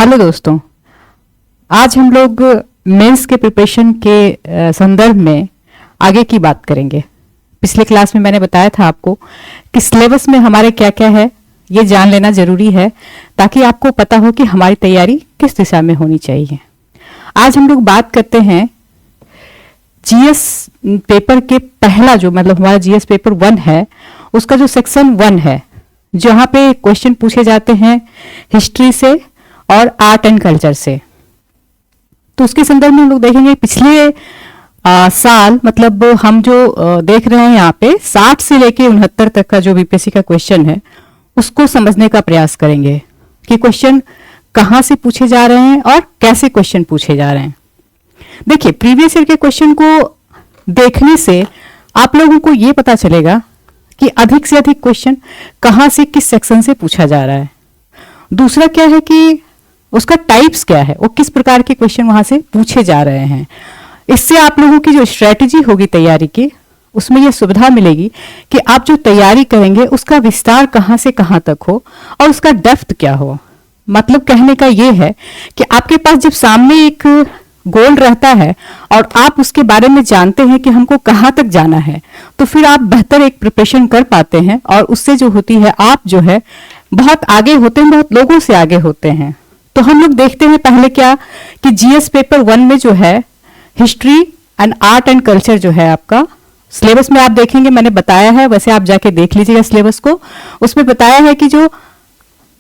Hello दोस्तों, आज हम लोग मेंस के प्रिपरेशन के संदर्भ में आगे की बात करेंगे। पिछले क्लास में मैंने बताया था आपको कि सिलेबस में हमारे क्या क्या है, ये जान लेना जरूरी है ताकि आपको पता हो कि हमारी तैयारी किस दिशा में होनी चाहिए। आज हम लोग बात करते हैं जीएस पेपर के पहला जो मतलब हमारा जीएस पेपर 1 है, उसका जो सेक्शन 1 है, जहाँ पे क्वेश्चन पूछे जाते हैं हिस्ट्री से और आर्ट एंड कल्चर से। तो उसके संदर्भ में हम लोग देखेंगे पिछले साल मतलब हम जो देख रहे हैं यहाँ पे 60 से लेके 69 तक का जो बीपीएससी का क्वेश्चन है उसको समझने का प्रयास करेंगे कि क्वेश्चन कहाँ से पूछे जा रहे हैं और कैसे क्वेश्चन पूछे जा रहे हैं। देखिए, प्रीवियस ईयर के क्वेश्चन को देखने से आप लोगों को ये पता चलेगा कि अधिक से अधिक क्वेश्चन कहाँ से किस सेक्शन से पूछा जा रहा है। दूसरा क्या है कि उसका टाइप्स क्या है, वो किस प्रकार के क्वेश्चन वहां से पूछे जा रहे हैं। इससे आप लोगों की जो स्ट्रेटेजी होगी तैयारी की, उसमें यह सुविधा मिलेगी कि आप जो तैयारी करेंगे उसका विस्तार कहाँ से कहाँ तक हो और उसका डेप्थ क्या हो। मतलब कहने का यह है कि आपके पास जब सामने एक गोल रहता है और आप उसके बारे में जानते हैं कि हमको कहाँ तक जाना है, तो फिर आप बेहतर एक प्रिपरेशन कर पाते हैं और उससे जो होती है आप जो है बहुत आगे होते हैं, बहुत लोगों से आगे होते हैं। तो हम लोग देखते हैं पहले क्या कि जीएस पेपर 1 में जो है history and art and culture जो है आपका सिलेबस में आप देखेंगे, मैंने बताया है, वैसे आप जाके देख लीजिएगा सिलेबस को। उसमें बताया है कि जो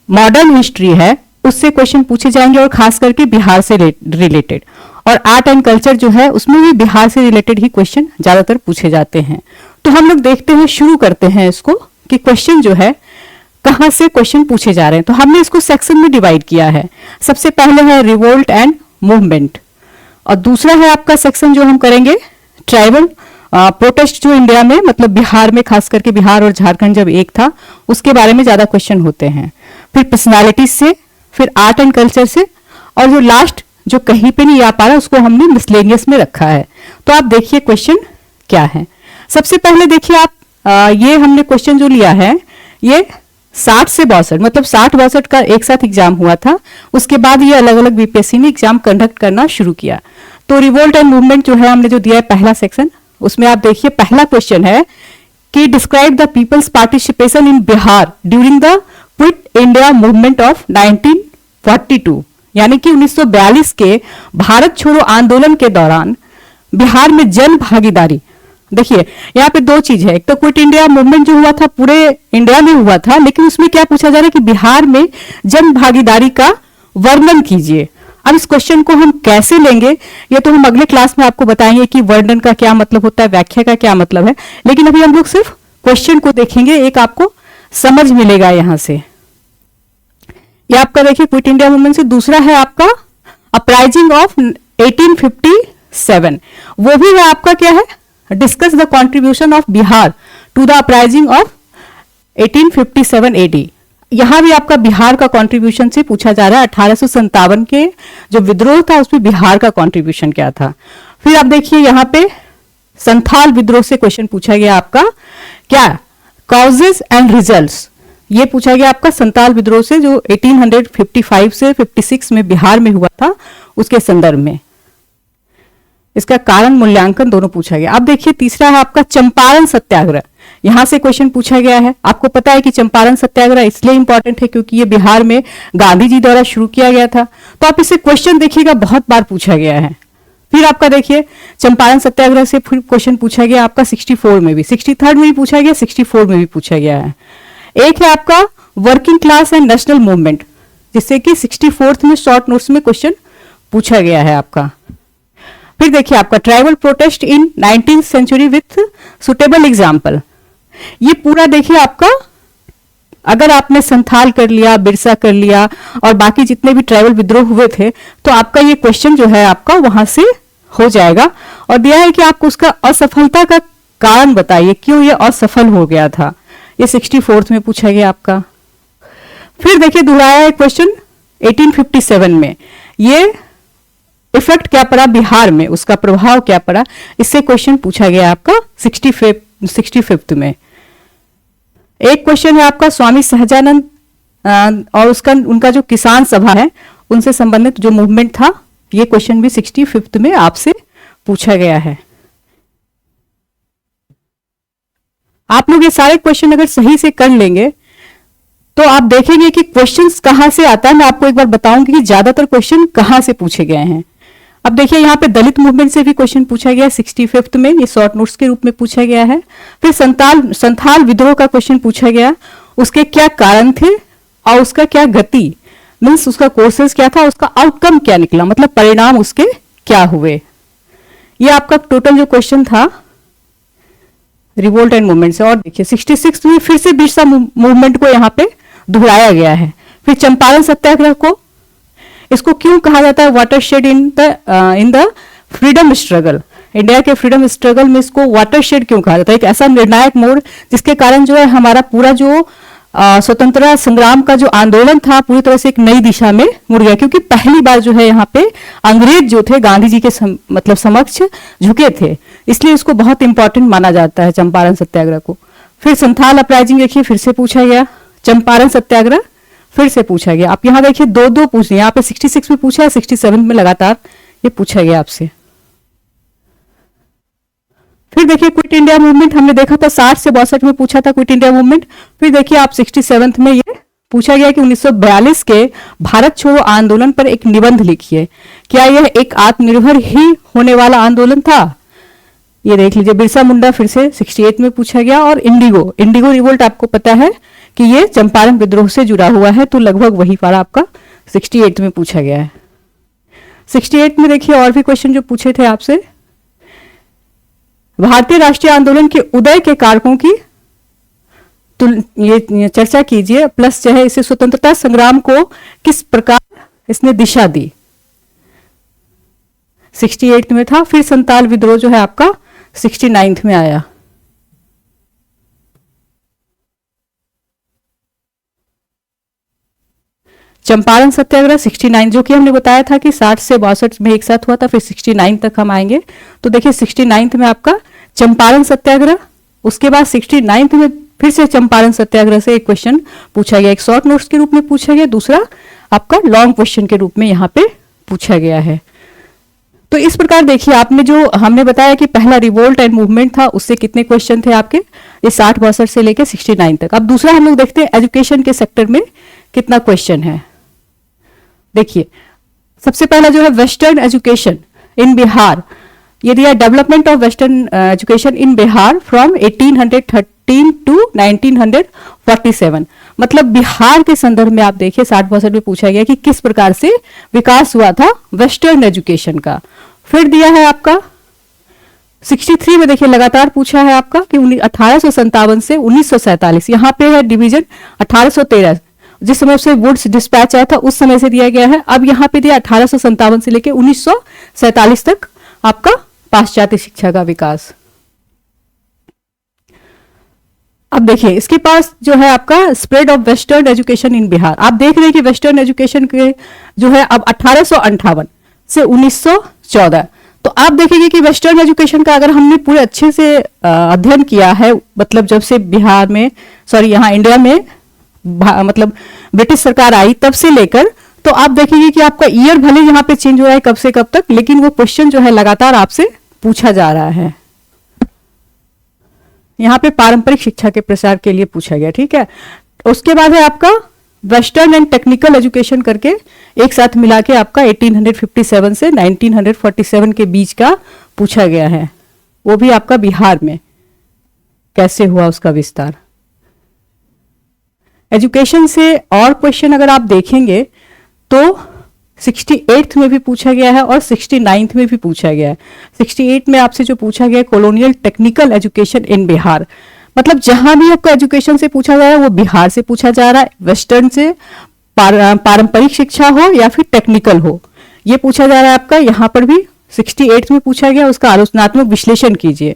मॉडर्न हिस्ट्री है उससे क्वेश्चन पूछे जाएंगे और खास करके बिहार से रिलेटेड, और आर्ट एंड कल्चर जो है उसमें भी बिहार से रिलेटेड ही क्वेश्चन ज्यादातर पूछे जाते हैं। तो हम लोग देखते हैं, शुरू करते हैं इसको कि क्वेश्चन जो है कहां से क्वेश्चन पूछे जा रहे हैं। तो हमने इसको सेक्शन में डिवाइड किया है। सबसे पहले है रिवोल्ट एंड मूवमेंट, और दूसरा है आपका सेक्शन जो हम करेंगे ट्राइबल प्रोटेस्ट, जो इंडिया में मतलब बिहार में, खास करके बिहार और झारखंड जब एक था उसके बारे में ज्यादा क्वेश्चन होते हैं। फिर पर्सनालिटीज से, फिर आर्ट एंड कल्चर से, और जो लास्ट जो कहीं पे नहीं आ पा रहा उसको हमने मिसलेनियस में रखा है। तो आप देखिए क्वेश्चन क्या है। सबसे पहले देखिए आप ये हमने क्वेश्चन जो लिया है ये 60 से 62 मतलब 60-62 का एक साथ एग्जाम हुआ था। उसके बाद ये अलग अलग बीपीएससी ने एग्जाम कंडक्ट करना शुरू किया। तो रिवोल्ट एंड मूवमेंट जो है हमने जो दिया है पहला सेक्शन, उसमें आप देखिए पहला क्वेश्चन है कि describe the peoples participation in Bihar during the quit India movement of 1942, यानी कि 1942 के भारत छोड़ो आंदोलन के दौरान बिहार में जन भागीदारी। देखिए यहाँ पे दो चीज है, एक तो क्विट इंडिया मूवमेंट जो हुआ था पूरे इंडिया में हुआ था, लेकिन उसमें क्या पूछा जा रहा है कि बिहार में जन भागीदारी का वर्णन कीजिए। अब इस क्वेश्चन को हम कैसे लेंगे ये तो हम अगले क्लास में आपको बताएंगे कि वर्णन का क्या मतलब होता है, व्याख्या का क्या मतलब है, लेकिन अभी हम लोग सिर्फ क्वेश्चन को देखेंगे, एक आपको समझ मिलेगा यहां से। ये आपका देखिए क्विट इंडिया मूवमेंट से। दूसरा है आपका अपराइजिंग ऑफ 1857, वो भी है आपका क्या है, discuss the contribution of Bihar to the uprising of 1857 AD. यहां भी आपका बिहार का कंट्रीब्यूशन से पूछा जा रहा है। 1857 के जो विद्रोह था उसमें बिहार का कंट्रीब्यूशन क्या था। फिर आप देखिए यहाँ पे संथाल विद्रोह से क्वेश्चन पूछा गया आपका क्या, कॉजेज एंड रिजल्ट्स। ये पूछा गया आपका संथाल विद्रोह से जो 1855 से 56 में बिहार में हुआ था उसके संदर्भ में, इसका कारण मूल्यांकन दोनों पूछा गया। अब देखिए तीसरा है आपका चंपारण सत्याग्रह, यहां से क्वेश्चन पूछा गया है। आपको पता है कि चंपारण सत्याग्रह इसलिए इंपॉर्टेंट है क्योंकि ये बिहार में गांधी जी द्वारा शुरू किया गया था। तो आप इसे क्वेश्चन देखिएगा, बहुत बार पूछा गया है। फिर आपका देखिए चंपारण सत्याग्रह से फिर क्वेश्चन पूछा गया आपका 64 में भी, 63rd में भी पूछा गया, 64 में भी पूछा गया है। एक है आपका working class and national movement, जिससे कि 64th में शॉर्ट नोट्स में क्वेश्चन पूछा गया है आपका। फिर देखिए आपका tribal protest in 19th century with suitable example. ये पूरा देखिए आपका, अगर आपने संथाल कर लिया, बिरसा कर लिया और बाकी जितने भी ट्राइबल विद्रोह हुए थे, तो आपका ये क्वेश्चन जो है आपका वहां से हो जाएगा। और दिया है कि आपको उसका असफलता का कारण बताइए, क्यों ये असफल हो गया था। ये 64th में पूछा गया आपका। फिर देखिए दोहराया है क्वेश्चन 1857 में, ये इफेक्ट क्या पड़ा बिहार में, उसका प्रभाव क्या पड़ा, इससे क्वेश्चन पूछा गया आपका 65th में। एक क्वेश्चन है आपका स्वामी सहजानंद और उनका जो किसान सभा है उनसे संबंधित जो मूवमेंट था, ये क्वेश्चन भी 65th में आपसे पूछा गया है। आप लोग ये सारे क्वेश्चन अगर सही से कर लेंगे तो आप देखेंगे कि क्वेश्चंस कहां से आता है। मैं आपको एक बार बताऊंगी कि ज्यादातर क्वेश्चन कहां से पूछे गए हैं। अब देखिए यहाँ पे दलित मूवमेंट से भी क्वेश्चन पूछा गया 65th में, ये शॉर्ट नोट्स के रूप में पूछा गया है। फिर संथाल विद्रोह का क्वेश्चन पूछा गया, उसके क्या कारण थे और उसका क्या गति, मीन्स उसका कोर्सेज क्या था, उसका आउटकम क्या निकला, मतलब परिणाम उसके क्या हुए। ये आपका टोटल जो क्वेश्चन था रिवोल्ट एंड मूवमेंट से। और देखिए 66 में फिर से बिरसा मूवमेंट को यहाँ पे दोहराया गया है। फिर चंपारण सत्याग्रह को, इसको क्यों कहा जाता है watershed in the freedom struggle, India के फ्रीडम स्ट्रगल में इसको वाटरशेड क्यों कहा जाता है, एक ऐसा निर्णायक मोड़ जिसके कारण जो है हमारा पूरा जो स्वतंत्रता संग्राम का जो आंदोलन था पूरी तरह से एक नई दिशा में मुड़ गया, क्योंकि पहली बार जो है यहाँ पे अंग्रेज जो थे गांधी जी के मतलब समक्ष झुके थे, इसलिए इसको बहुत इंपॉर्टेंट माना जाता है चंपारण सत्याग्रह को। फिर संथाल अपराइजिंग देखिए फिर से पूछा गया, चंपारण सत्याग्रह फिर से पूछा गया। आप यहाँ देखिए दो दो पूछ लिया, यहाँ पे 66 में पूछा है, 67 में लगातार ये पूछा गया आपसे। फिर देखिए क्विट इंडिया मूवमेंट हमने देखा था 60 से 62 में पूछा था क्विट इंडिया मूवमेंट। फिर देखिए आप 67 में ये पूछा गया कि 1942 के भारत छोड़ो आंदोलन पर एक निबंध लिखिए, क्या यह एक आत्मनिर्भर ही होने वाला आंदोलन था। ये देख लीजिए बिरसा मुंडा फिर से 68 में पूछा गया। और इंडिगो रिवोल्ट आपको पता है कि ये चंपारण विद्रोह से जुड़ा हुआ है, तो लगभग वही पारा आपका 68 में पूछा गया है। 68 में देखिए और भी क्वेश्चन जो पूछे थे आपसे, भारतीय राष्ट्रीय आंदोलन के उदय के कारकों की ये चर्चा कीजिए, प्लस जो है इसे स्वतंत्रता संग्राम को किस प्रकार इसने दिशा दी, 68 में था। फिर संताल विद्रोह जो है आपका 69 में आया। चंपारण सत्याग्रह 69 जो कि हमने बताया था कि 60 से 62 में एक साथ हुआ था, फिर 69 तक हम आएंगे। तो देखिए 69 में आपका चंपारण सत्याग्रह, उसके बाद 69 में फिर से चंपारण सत्याग्रह से एक क्वेश्चन पूछा गया, एक शॉर्ट नोट्स के रूप में पूछा गया, दूसरा आपका लॉन्ग क्वेश्चन के रूप में यहाँ पे पूछा गया है। तो इस प्रकार देखिए आपने जो हमने बताया कि पहला रिवोल्ट एंड मूवमेंट था, उससे कितने क्वेश्चन थे आपके, ये 60-62 से लेकर 69 तक। अब दूसरा हम लोग देखते हैं एजुकेशन के सेक्टर में कितना क्वेश्चन है। देखिए सबसे पहला जो है वेस्टर्न एजुकेशन इन बिहार, ये दिया development of western education in Bihar from 1813 to 1947, मतलब बिहार के संदर्भ में आप देखिए 60% में पूछा गया कि किस प्रकार से विकास हुआ था वेस्टर्न एजुकेशन का। फिर दिया है आपका 63 में देखिए लगातार पूछा है आपका कि 1857 से 1947, यहाँ पे है डिवीजन 1813 जिस समय से वुड्स डिस्पैच आया था उस समय से दिया गया है। अब यहाँ पे दिया 1857 से लेकर 1947 तक आपका पाश्चात्य शिक्षा का विकास। अब देखिए इसके पास जो है आपका spread of western education in Bihar, आप देख रहे हैं कि वेस्टर्न एजुकेशन के जो है अब 1858 से 1914, तो आप देखेंगे कि वेस्टर्न एजुकेशन का अगर हमने पूरे अच्छे से अध्ययन किया है, मतलब जब से बिहार में यहाँ इंडिया में मतलब ब्रिटिश सरकार आई तब से लेकर, तो आप देखेंगे कि आपका ईयर भले यहाँ पे चेंज हो रहा है कब से कब तक, लेकिन वो क्वेश्चन जो है लगातार आपसे पूछा जा रहा है। यहाँ पे पारंपरिक शिक्षा के प्रसार के लिए पूछा गया, ठीक है। उसके बाद है आपका वेस्टर्न एंड टेक्निकल एजुकेशन करके एक साथ मिला के आपका 1857 से 1947 के बीच का पूछा गया है, वो भी आपका बिहार में कैसे हुआ उसका विस्तार। एजुकेशन से और क्वेश्चन अगर आप देखेंगे तो 68 में भी पूछा गया है और 69 में भी पूछा गया है। 68 में आपसे जो पूछा गया colonial technical education in Bihar, मतलब जहां भी आपका एजुकेशन से पूछा जा रहा है वो बिहार से पूछा जा रहा है, वेस्टर्न से पारंपरिक शिक्षा हो या फिर टेक्निकल हो, ये पूछा जा रहा है आपका। यहाँ पर भी 68 में पूछा गया, उसका आलोचनात्मक विश्लेषण कीजिए।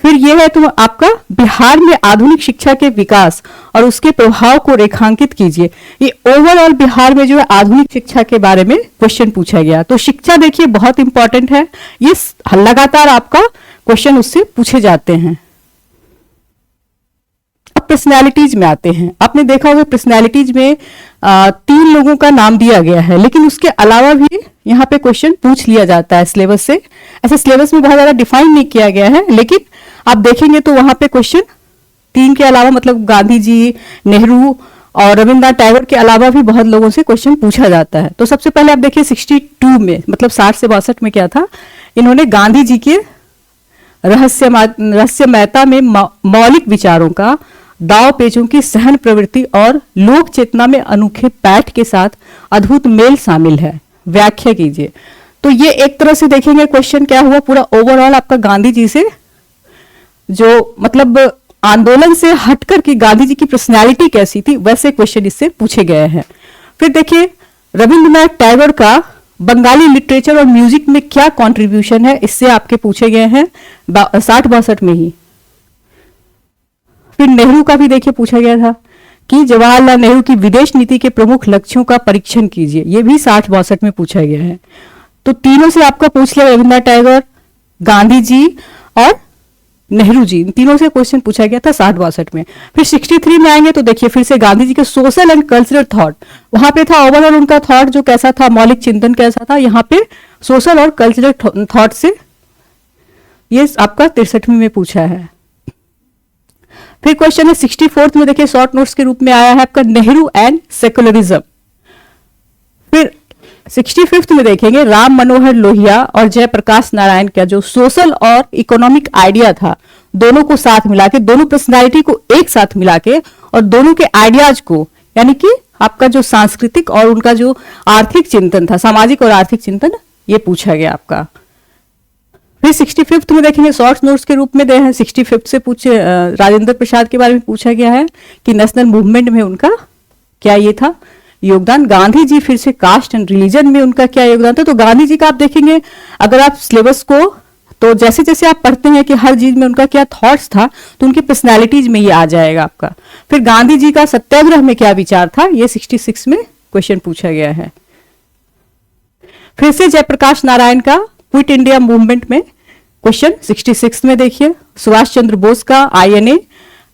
फिर ये है तो आपका बिहार में आधुनिक शिक्षा के विकास और उसके प्रभाव को रेखांकित कीजिए। ये ओवरऑल बिहार में जो है आधुनिक शिक्षा के बारे में क्वेश्चन पूछा गया। तो शिक्षा देखिए बहुत इंपॉर्टेंट है, ये लगातार आपका क्वेश्चन उससे पूछे जाते हैं। अब पर्सनैलिटीज में आते हैं। आपने देखा होगा पर्सनैलिटीज में तीन लोगों का नाम दिया गया है, लेकिन उसके अलावा भी यहाँ पे क्वेश्चन पूछ लिया जाता है सिलेबस से। ऐसे सिलेबस में बहुत ज्यादा डिफाइन नहीं किया गया है, लेकिन आप देखेंगे तो वहां पे क्वेश्चन तीन के अलावा, मतलब गांधी जी, नेहरू और रविन्द्रनाथ टैगोर के अलावा भी बहुत लोगों से क्वेश्चन पूछा जाता है। तो सबसे पहले आप देखिए 62 में, मतलब 60 से 62 में क्या था, इन्होंने गांधी जी के रहस्यमयता में मौलिक विचारों का, दाव पेचों की सहन प्रवृत्ति और लोक चेतना में अनोखे पैठ के साथ अद्भुत मेल शामिल है, व्याख्या कीजिए। तो ये एक तरह से देखेंगे क्वेश्चन क्या हुआ, पूरा ओवरऑल आपका गांधी जी से जो मतलब आंदोलन से हटकर की गांधी जी की पर्सनैलिटी कैसी थी, वैसे क्वेश्चन इससे पूछे गए हैं। फिर देखिए रविंद्रनाथ टैगोर का बंगाली लिटरेचर और म्यूजिक में क्या कंट्रीब्यूशन है, इससे आपके पूछे गए हैं 60-62 में ही। फिर नेहरू का भी देखिए पूछा गया था कि जवाहरलाल नेहरू की विदेश नीति के प्रमुख लक्ष्यों का परीक्षण कीजिए, ये भी 60-62 में पूछा गया है। तो तीनों से आपका पूछ लिया, रविन्द्रनाथ टैगोर, गांधी जी और नेहरू जी, इन तीनों से क्वेश्चन पूछा गया था 60-62 में। फिर 63 में आएंगे तो देखिए फिर से गांधी जी के सोशल एंड कल्चरल थॉट, वहां पे था ओवरऑल उनका थॉट जो कैसा था, मौलिक चिंतन कैसा था, यहाँ पे सोशल और कल्चरल थॉट से ये आपका 63 में पूछा है। फिर क्वेश्चन है 64 में, देखिए शॉर्ट नोट्स के रूप में आया है आपका नेहरू एंड सेकुलरिज्म। फिर 65 में देखेंगे राम मनोहर लोहिया और जयप्रकाश नारायण का जो सोशल और इकोनॉमिक आइडिया था, दोनों को साथ मिला के, दोनों पर्सनालिटी को एक साथ मिला के और दोनों के आइडियाज को, यानी कि आपका जो सांस्कृतिक और उनका जो आर्थिक चिंतन था, सामाजिक और आर्थिक चिंतन, ये पूछा गया आपका। फिर 65 में देखेंगे शॉर्ट नोट्स के रूप में दे हैं, 65 से पूछे राजेंद्र प्रसाद के बारे में पूछा गया है कि नेशनल मूवमेंट में उनका क्या ये था योगदान। गांधी जी फिर से कास्ट एंड रिलीजन में उनका क्या योगदान था। तो गांधी जी का आप देखेंगे, अगर आप सिलेबस को, तो जैसे जैसे आप पढ़ते हैं कि हर चीज में उनका क्या थॉट्स था, तो उनकी पर्सनैलिटीज में ये आ जाएगा आपका। फिर गांधी जी का सत्याग्रह में क्या विचार था, ये 66 में क्वेश्चन पूछा गया है। फिर से जयप्रकाश नारायण का क्विट इंडिया मूवमेंट में क्वेश्चन 66 में देखिए। सुभाष चंद्र बोस का आईएनए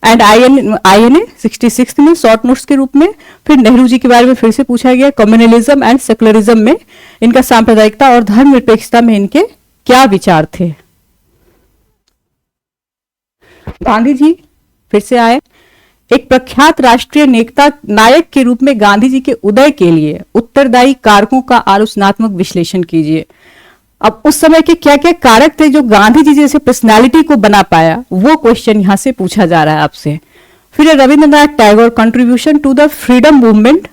एंड आईएनए 66 में शॉर्ट नोट्स के रूप में। फिर नेहरू जी के बारे में फिर से पूछा गया, कम्युनलिज्म एंड सेकुलरिज्म में इनका सांप्रदायिकता और धर्मनिरपेक्षता में इनके क्या विचार थे। गांधी जी फिर से आए, एक प्रख्यात राष्ट्रीय नेता नायक के रूप में गांधी जी के उदय के लिए उत्तरदायी कारकों का आलोचनात्मक विश्लेषण कीजिए। अब उस समय के क्या क्या कारक थे जो गांधी जी जैसे पर्सनालिटी को बना पाया, वो क्वेश्चन यहां से पूछा जा रहा है आपसे। फिर Rabindranath Tagore contribution to the freedom movement,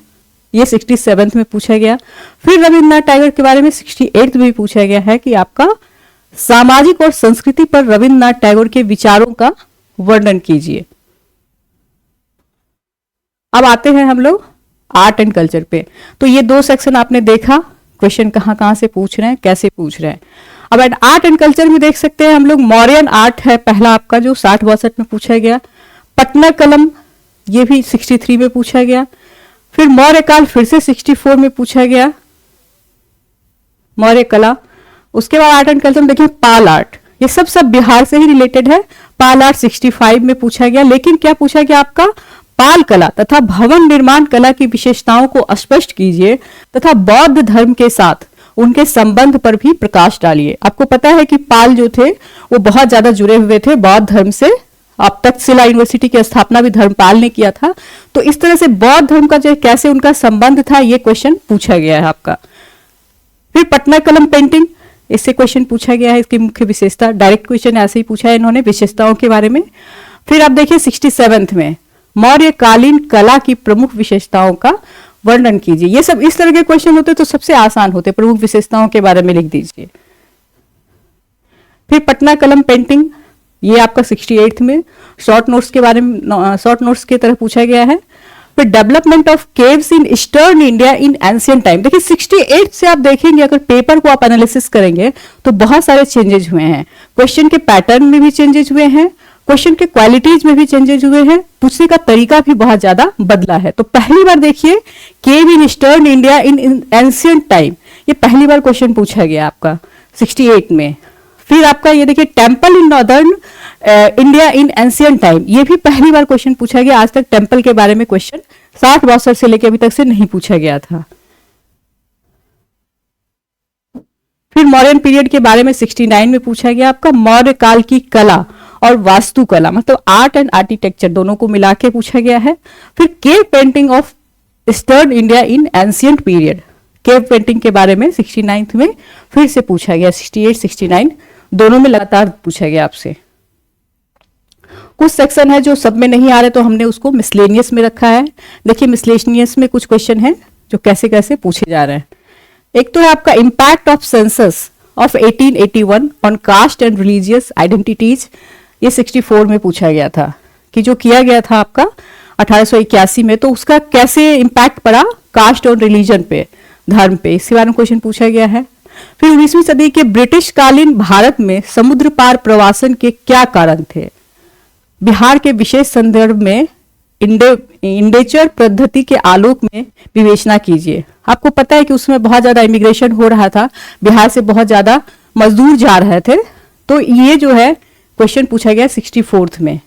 ये 67 में पूछा गया। फिर रविंद्रनाथ टैगोर के बारे में 68 में भी पूछा गया है कि आपका सामाजिक और संस्कृति पर रविंद्रनाथ टैगोर के विचारों का वर्णन कीजिए। अब आते हैं हम लोग आर्ट एंड कल्चर पे। तो ये दो सेक्शन आपने देखा, क्वेश्चन कहां से पूछ रहे हैं, कैसे पूछ रहे हैं। अब आर्ट एंड कल्चर में देख सकते हैं हम लोग, मौर्यन आर्ट है पहला आपका जो 60-62 में पूछा गया। पटना कलम, ये भी 63 में पूछा गया। फिर मौर्य काल फिर से 64 में पूछा गया, मौर्य कला। उसके बाद आर्ट एंड कल्चर में देखिए पाल आर्ट, ये सब बिहार से ही रिलेटेड है। पाल आर्ट 65 में पूछा गया, लेकिन क्या पूछा गया आपका, पाल कला तथा भवन निर्माण कला की विशेषताओं को स्पष्ट कीजिए तथा बौद्ध धर्म के साथ उनके संबंध पर भी प्रकाश डालिए। आपको पता है कि पाल जो थे वो बहुत ज्यादा जुड़े हुए थे बौद्ध धर्म से। अब तक्षशिला यूनिवर्सिटी की स्थापना भी धर्मपाल ने किया था। तो इस तरह से बौद्ध धर्म का जो कैसे उनका संबंध था, ये क्वेश्चन पूछा गया है आपका। फिर पटना कलम पेंटिंग, इससे क्वेश्चन पूछा गया है, इसकी मुख्य विशेषता, डायरेक्ट क्वेश्चन ऐसे ही पूछा है इन्होंने विशेषताओं के बारे में। फिर आप देखिए 67 में मौर्यकालीन कला की प्रमुख विशेषताओं का वर्णन कीजिए। ये सब इस तरह के क्वेश्चन होते तो सबसे आसान होते, प्रमुख विशेषताओं के बारे में लिख दीजिए। फिर पटना कलम पेंटिंग, ये आपका 68 में शॉर्ट नोट्स के बारे में, शॉर्ट नोट्स की तरह पूछा गया है। फिर development of caves in eastern India in ancient time, देखिए 68 से आप देखेंगे, अगर पेपर को आप एनालिसिस करेंगे तो बहुत सारे चेंजेस हुए हैं। क्वेश्चन के पैटर्न में भी चेंजेस हुए हैं, क्वेश्चन के क्वालिटीज में भी चेंजेस हुए हैं, पूछने का तरीका भी बहुत ज्यादा बदला है। तो पहली बार देखिए cave in eastern India in ancient time, ये पहली बार क्वेश्चन पूछा गया आपका 68 में। फिर आपका ये देखिए temple in northern India in ancient time, ये भी पहली बार क्वेश्चन पूछा गया। आज तक टेम्पल के बारे में क्वेश्चन 60-62 से लेकर अभी तक से नहीं पूछा गया था। फिर मौर्यन पीरियड के बारे में 69 में पूछा गया आपका, मौर्य काल की कला और वास्तुकला, मतलब आर्ट एंड आर्किटेक्चर दोनों को मिला के पूछा गया है। फिर cave painting of eastern India in ancient period, cave painting के बारे में 69 में फिर से पूछा गया। 68-69 दोनों में लगातार पूछा गया आपसे। कुछ सेक्शन है जो सब में नहीं आ रहे तो हमने उसको मिसलेनियस में रखा है। देखिए मिसलेनियस में कुछ क्वेश्चन है जो कैसे कैसे पूछे जा रहे हैं। एक तो है आपका impact of census of 1881 on caste and religious identities, ये 64 में पूछा गया था कि जो किया गया था आपका 1881 में, तो उसका कैसे इम्पैक्ट पड़ा कास्ट और रिलीजन पे, धर्म पे, इसके बारे में क्वेश्चन पूछा गया है। फिर 19वीं सदी के ब्रिटिश कालीन भारत में समुद्र पार प्रवासन के क्या कारण थे, बिहार के विशेष संदर्भ में इंडेचर पद्धति के आलोक में विवेचना कीजिए। आपको पता है कि उसमें बहुत ज्यादा इमिग्रेशन हो रहा था, बिहार से बहुत ज्यादा मजदूर जा रहे थे, तो ये जो है क्वेश्चन पूछा गया 64th में।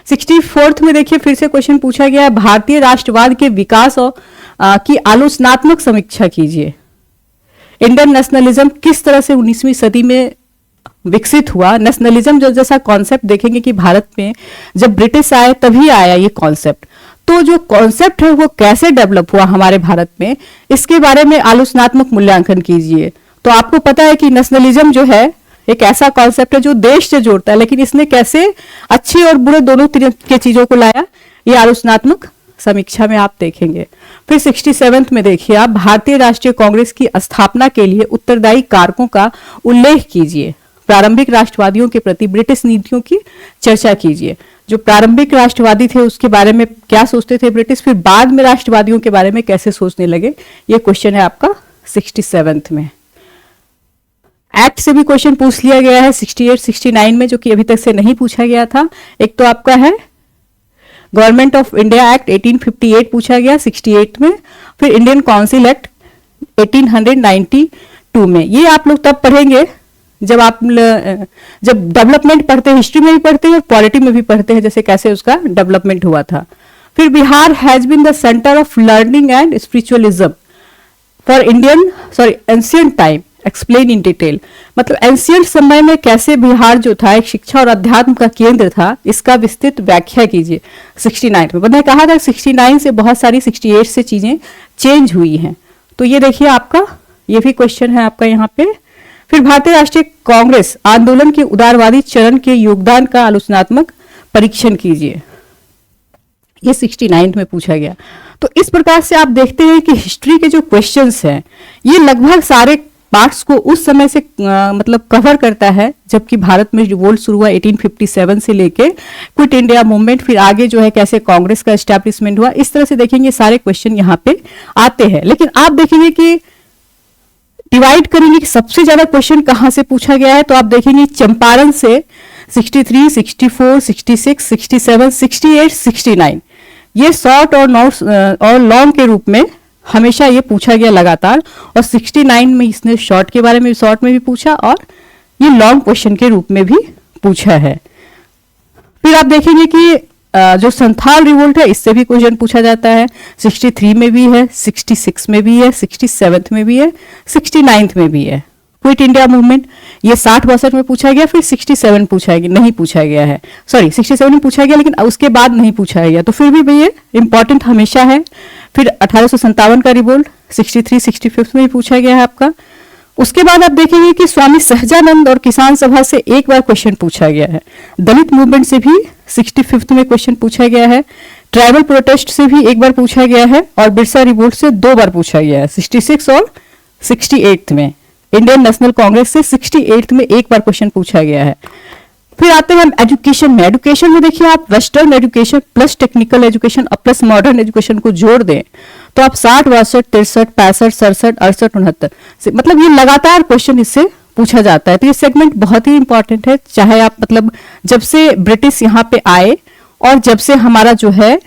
64th में देखिए फिर से क्वेश्चन पूछा गया है, भारतीय राष्ट्रवाद के विकास और की आलोचनात्मक समीक्षा कीजिए। इंडियन नेशनलिज्म किस तरह से 19वीं सदी में विकसित हुआ। नेशनलिज्म जो जैसा कॉन्सेप्ट देखेंगे कि भारत में जब ब्रिटिश आए तभी आया ये कॉन्सेप्ट, तो जो कॉन्सेप्ट है वो कैसे डेवलप हुआ हमारे भारत में, इसके बारे में आलोचनात्मक मूल्यांकन कीजिए। तो आपको पता है कि नेशनलिज्म जो है एक ऐसा कॉन्सेप्ट है जो देश से जोड़ता है, लेकिन इसने कैसे अच्छे और बुरे दोनों तरह के चीजों को लाया, ये आलोचनात्मक समीक्षा में आप देखेंगे। फिर 67th में देखिए आप, भारतीय राष्ट्रीय कांग्रेस की स्थापना के लिए उत्तरदायी कारकों का उल्लेख कीजिए। प्रारंभिक राष्ट्रवादियों के प्रति ब्रिटिश नीतियों की चर्चा कीजिए। जो प्रारंभिक राष्ट्रवादी थे उसके बारे में क्या सोचते थे ब्रिटिश, फिर बाद में राष्ट्रवादियों के बारे में कैसे सोचने लगे, ये क्वेश्चन है आपका 67th में। एक्ट से भी क्वेश्चन पूछ लिया गया है 68-69 में, जो कि अभी तक से नहीं पूछा गया था। एक तो आपका है गवर्नमेंट ऑफ इंडिया एक्ट 1858 पूछा गया 68 में। फिर इंडियन काउंसिल एक्ट 1892 में। ये आप लोग तब पढ़ेंगे जब आप जब डेवलपमेंट पढ़ते हैं, हिस्ट्री में भी पढ़ते हैं और पॉलिटी में भी पढ़ते हैं, जैसे कैसे उसका डेवलपमेंट हुआ था। फिर Bihar has been the centre of learning and spiritualism for ancient time, explain in detail. मतलब एंशियंट समय में कैसे बिहार जो था एक शिक्षा और अध्यात्म का केंद्र था, इसका विस्तृत व्याख्या कीजिए। 69 में मैंने कहा था 69 से बहुत सारी 68 से चीजें चेंज हुई हैं, तो ये देखिए आपका ये भी क्वेश्चन है आपका यहाँ पे। फिर भारतीय राष्ट्रीय कांग्रेस आंदोलन के उदारवादी चरण के योगदान का आलोचनात्मक परीक्षण कीजिए, ये 69 में पूछा गया। तो इस प्रकार से आप देखते हैं कि हिस्ट्री के जो क्वेश्चंस हैं ये लगभग सारे पार्ट्स को उस समय से मतलब कवर करता है, जबकि भारत में रिवोल्ट शुरू हुआ 1857 से लेके क्विट इंडिया मूवमेंट, फिर आगे जो है कैसे कांग्रेस का एस्टैब्लिशमेंट हुआ, इस तरह से देखेंगे सारे क्वेश्चन यहाँ पे आते हैं। लेकिन आप देखेंगे कि डिवाइड करेंगे कि सबसे ज्यादा क्वेश्चन कहां से पूछा गया है, तो आप देखेंगे चंपारण से 63, 64, 66, 67, 68, 69 ये शॉर्ट और लॉन्ग के रूप में हमेशा ये पूछा गया लगातार। और 69 में इसने शॉर्ट के बारे में शॉर्ट में भी पूछा और ये लॉन्ग क्वेश्चन के रूप में भी पूछा है। फिर आप देखेंगे कि जो संथाल रिवोल्ट है इससे भी क्वेश्चन पूछा जाता है। 63 में भी है, 66 में भी है, 67 में भी है, 69 में भी है। क्विट इंडिया मूवमेंट ये 60-62 में पूछा गया, फिर 67 पूछा गया नहीं पूछा गया है, सॉरी 67 में पूछा गया लेकिन उसके बाद नहीं पूछा गया, तो फिर भी ये इंपॉर्टेंट हमेशा है। फिर 1857 का रिवोल्ट 63-65 में भी पूछा गया है आपका। उसके बाद आप देखेंगे कि स्वामी सहजानंद और किसान सभा से एक बार क्वेश्चन पूछा गया है। दलित मूवमेंट से भी 65 में क्वेश्चन पूछा गया है। ट्राइबल प्रोटेस्ट से भी एक बार पूछा गया है और बिरसा रिवोल्ट से 2 बार पूछा गया है, 66 और 68 में। इंडियन नेशनल कांग्रेस से 68 में एक बार क्वेश्चन पूछा गया है। फिर आते हैं हम एजुकेशन में। एजुकेशन में देखिए आप western education plus technical education और प्लस मॉडर्न एजुकेशन को जोड़ दें तो आप 60, 62, 63, 65, 67, 68, 69 से मतलब ये लगातार क्वेश्चन इससे पूछा जाता है। तो ये सेगमेंट बहुत ही इंपॉर्टेंट है, चाहे आप मतलब जब से ब्रिटिश यहाँ पे आए और जब से हमारा जो है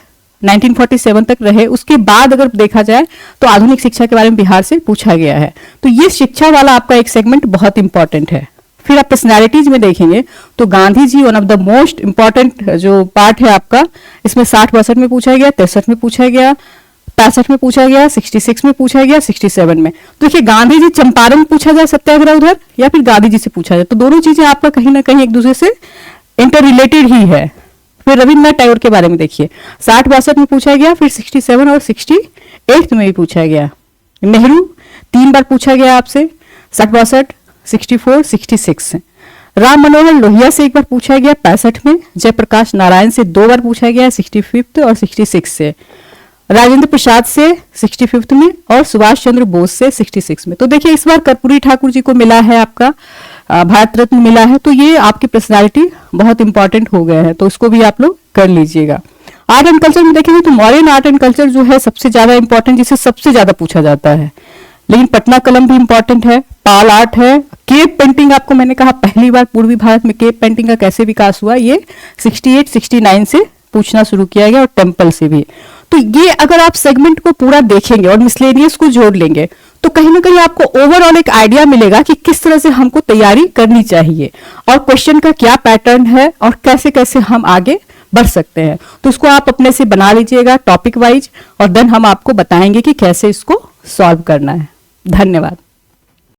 1947 तक रहे, उसके बाद अगर देखा जाए तो आधुनिक शिक्षा के बारे में बिहार से पूछा गया है। तो ये शिक्षा वाला आपका एक सेगमेंट बहुत इंपॉर्टेंट है। फिर आप पर्सनैलिटीज में देखेंगे तो Gandhi ji one of the most important जो पार्ट है आपका, इसमें 60-62 में पूछा गया, 63 में पूछा गया, 65 में पूछा गया, 66 में पूछा गया, 67 में। तो देखिए गांधी जी चंपारण में पूछा जाए सत्याग्रह उधर, या फिर गांधी जी से पूछा जाए, तो दोनों चीजें आपका कहीं ना कहीं एक दूसरे से इंटर रिलेटेड ही है। फिर रविन्द्रनाथ टैगोर के बारे में देखिए, 60-62 में पूछा गया, फिर 67 और 68 में भी पूछा गया। नेहरू 3 बार पूछा गया आपसे, 60-62, 64, 66। राम मनोहर लोहिया से 1 बार पूछा गया 65 में, जयप्रकाश नारायण से 2 बार पूछा गया 65 और 66 से, राजेंद्र प्रसाद से 65 में, और सुभाष चंद्र बोस से 66 में। तो देखिए इस बार कर्पूरी ठाकुर जी को मिला है आपका भारत रत्न मिला है, तो ये आपकी पर्सनालिटी बहुत इंपॉर्टेंट हो गया है, तो इसको भी आप लोग कर लीजिएगा। आर्ट एंड कल्चर में देखेंगे तो मॉडर्न आर्ट एंड कल्चर जो है सबसे ज्यादा इंपॉर्टेंट, जिसे सबसे ज्यादा पूछा जाता है, लेकिन पटना कलम भी इंपॉर्टेंट है, पाल आर्ट है, केव पेंटिंग आपको मैंने कहा पहली बार पूर्वी भारत में केव पेंटिंग का कैसे विकास हुआ, ये 68-69 से पूछना शुरू किया गया, और टेम्पल से भी। तो ये अगर आप सेगमेंट को पूरा देखेंगे और मिसलेनियस को जोड़ लेंगे तो कहीं ना कहीं आपको ओवरऑल एक आइडिया मिलेगा कि किस तरह से हमको तैयारी करनी चाहिए और क्वेश्चन का क्या पैटर्न है और कैसे कैसे हम आगे बढ़ सकते हैं। तो इसको आप अपने से बना लीजिएगा टॉपिक वाइज, और देन हम आपको बताएंगे कि कैसे इसको सॉल्व करना है। धन्यवाद।